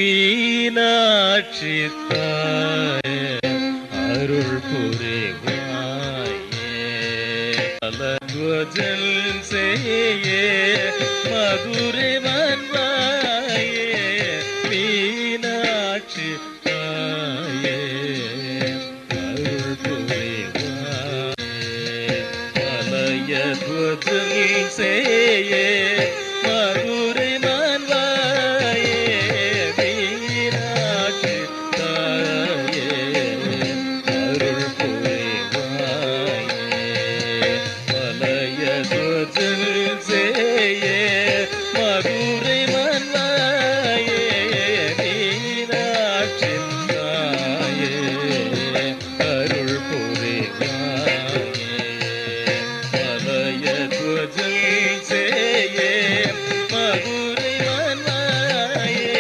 மீனாட்சி தாயே அருள் புரிவாயே அலத்வஜல் செய்யே மதுரை வந்தாயே மீனாட்சி தாயே அருள் புரிவாயே அலயத்வஜல் செய்யே மதுரை வந்தாயே மீனாட்சி தாயே அருள் புரிவாயே அலயத்வஜல் செய்யே மதுரை வந்தாயே மீனாட்சி தாயே அருள் புரிவாயே அலயத்வஜல் செய்யே மதுரை வந்தாயே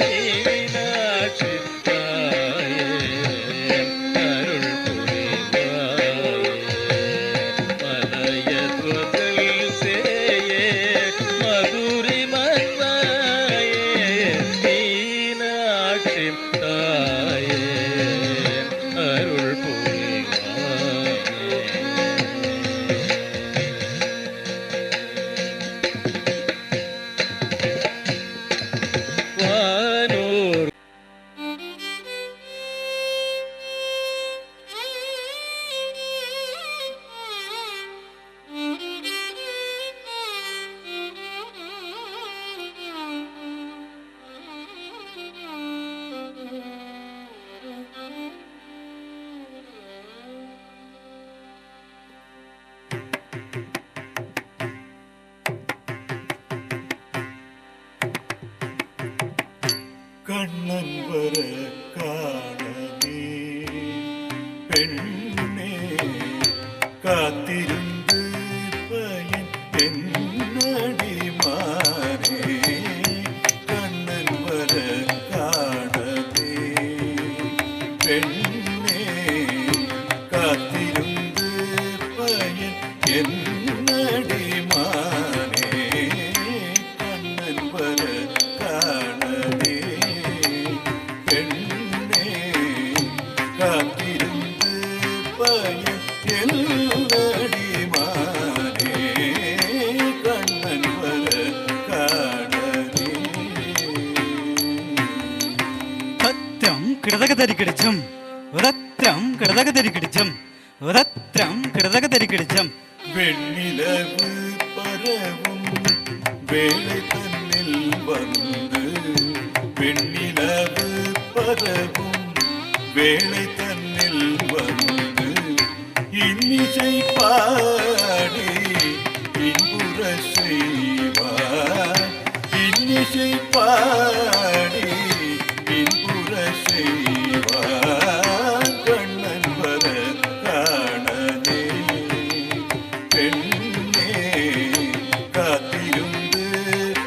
மீனாட்சி தாயே அருள் புரிவாயே அலயத்வஜல் செய்யே மதுரை வந்தாயே மீனாட்சி தாயே அருள் புரிவாயே வானோர் கண்ணன் வர காணவே பெண்ணே காத்திருந்து பயன் என்னடி மாறே கண்ணன் வர காணவே பெண்ணே காத்திருந்து பயன் என்னடி மாறே கண்ணன் வர காணவே பெண்ணே காத்திருந்து பயன் என்னடி மாறே கண்ணன் வர காணவே சத்தியம் கிடதகதரிக்கிடிச்சம் உரத்திரம் கிடதகதரிக்கிடிச்சம் உரத்திரம் கிடதகதரிக்கிடிச்சம் வெண்ணிலவு பரவும் வேளை தன்னில் வந்து வெண்ணிலவு பரவும் வேளை தன்னில் வந்து இன்னிசை பாடி இன்புற செய்வார் இன்னிசை பாடி இன்புற செய்வார் கண்ணன் வர காணலே பெண்ணே காத்திருந்து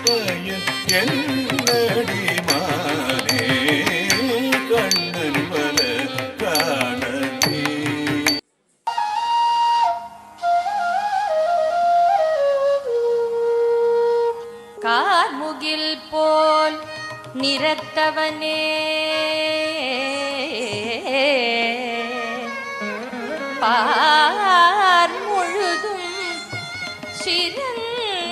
பயன் என்னடி மாறே கண்ணன் வர காணலே கார்முகில் போல் நிறத்தவனே பார் முழுதும் சிறந்தவனே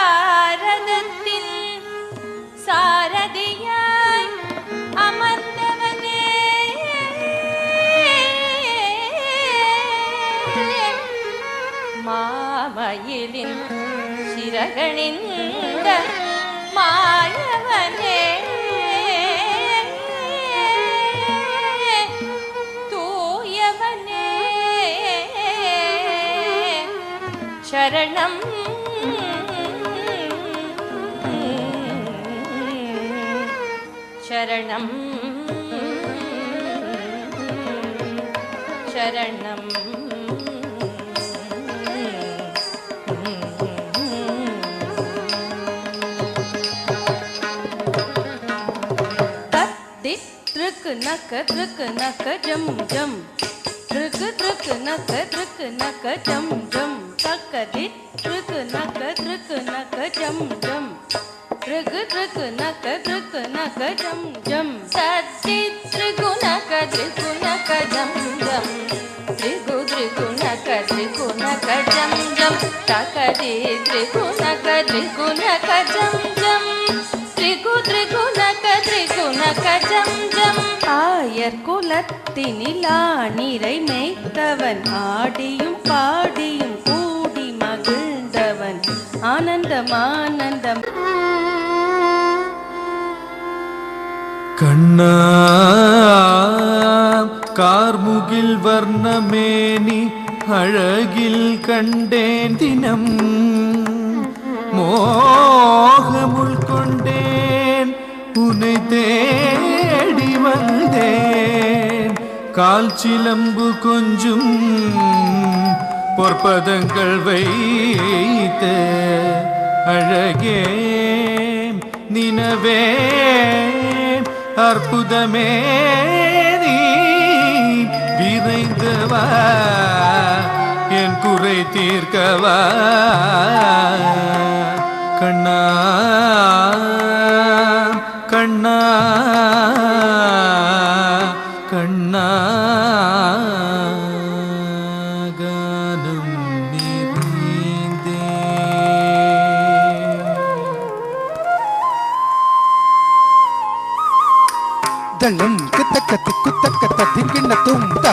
பாரதத்தின் சாரதியாய் அமர்ந்தவனே மாமயிலின் சிறகணிந்த மாயவனே தூயவனே சரணம் சரணம் சரணம் ட்ருக்கு நக்க ஜம் ஜம் ட்ருக்கு நக்க ஜம் ஜம் தக்கதி த்ருக்கு நக்க த்ருக்கு நக்க ஜம் ஜம் த்ருக்கு த்ருக்கு நக்க த்ருக்கு நக்க ஜம் ஜம் சத்தி த்ருக்கு நக்க ஜம் ஜம் த்ரிகு த்ரிகு நக்க ஜம் ஜம் தகதி த்ரிகு நக்க ஜம் ஜம் த்ரிகு த்ரிகு நக்க ஜம் ஜம் ஆயர் குலத்தினிலானிரை மேய்த்தவன் ஆடியும் பாடியும் கூடி மகிழ்ந்தவன் ஆனந்தம் ஆனந்தம் கண்ணா கார்முகில் வர்ணமேனி அழகில் கண்டேன் தினம் மோகமுள் கொண்டேன் உன்னை தேடி வந்தேன் கால் சிலம்பு கொஞ்சும் பொற்பதங்கள் வைத்த அழகே நினவே அற்புதமே நீ விரைந்தவா என் குறை தீர்க்கவா கண்ணா கண்ணா கண்ணா கானம் நிறைந்தே தள்ளம் கித்தக்கத்தி குத்தக்கத்த திங்கிண்ண தும்த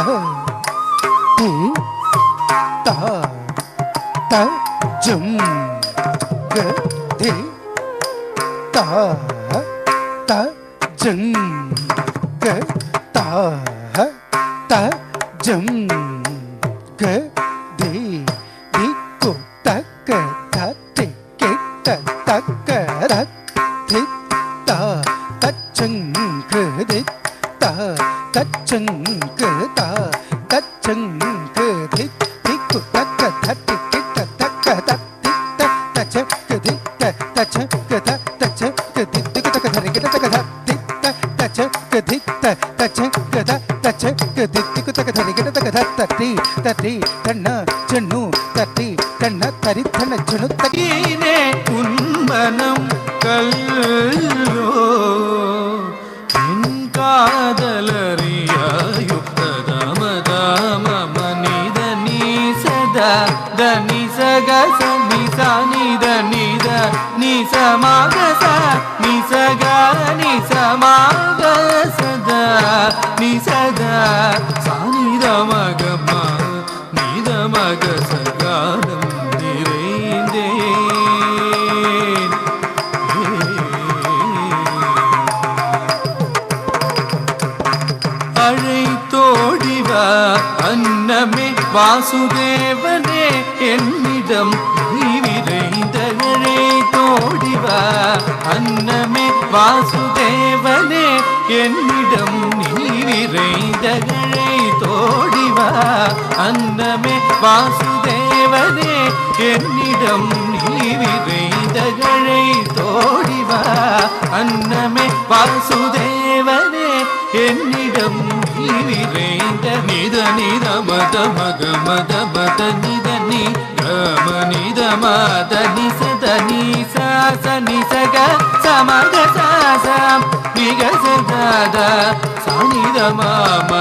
த த ஜம் க தே த த ஜம் க த த ஜம் க தே தி கு தக்க த தே கே த தக்க ர தி த தச்சங் தி த தச்சங் த தச்சங் தி தி கு தக்க த தி கே த தக்க த தி த தச்ச க தி த தச்ச க த தச்ச க தி தி கு தக்க த ரி க தக்க த தி த தச்ச க தி த தச்ச க த தச்ச க தி தி கு தக்க த ரி க தக்க த தட்டி தட்டி தன்ன ஜன்னு தட்டி தன்ன தரி தன்ன ஜன்னு தீனே உன்மனம் கல்லோ என் காதலறியாயோ தமதம மனித நீ சதா தனி சக சனி சானித நித நீ சமாக ச நீ சக நீ சமாக சதா நீ சதா சானித மகம நீத மக சகானம் நிறைந்தேன் அழைத்தோடிவா அன்னமே வாசுதேவனே என்னிடம் நீ விரைந்த அழைத்தோடிவா அன்னமே வாசுதேவனே என்னிடம் நீ விரைந்த அழைத்தோடிவா அன்னமே வாசுதேவனே என்னிடம் நீ விரைந்த அழைத்தோடிவா அன்னமே வாசுதேவனே என்னிடம் நீ விரைந்த நித நித மத மக மத மத நித நி கம நித மத நி சத நி சாச நி சக சமக சாசம் நிக சத சானித மாம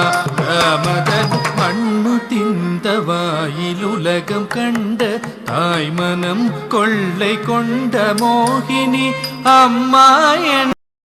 கமதன் மண்ணு திந்த வாயிலுலகம் கண்ட தாய் மனம் கொள்ளை கொண்ட மோகினி அம்மா என்